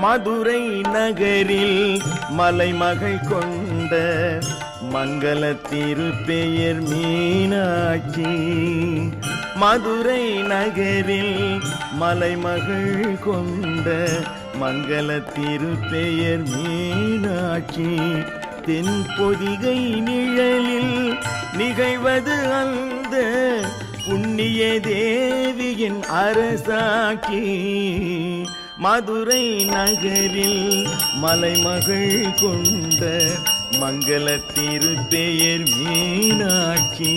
மதுரை நகரில் மலைமகள் கொண்ட மங்கள திருப்பெயர் மீனாட்சி. மதுரை நகரில் மலைமகள் கொண்ட மங்கள திருப்பெயர் மீனாட்சி. தென்பொதிகை நிழலில் நிகழ்வது அந்த புண்ணிய தேவியின் அரசாட்சி. மதுரை நகரில் மலைமகள் கொண்ட மங்கள திருப்பெயர் மீனாட்சி.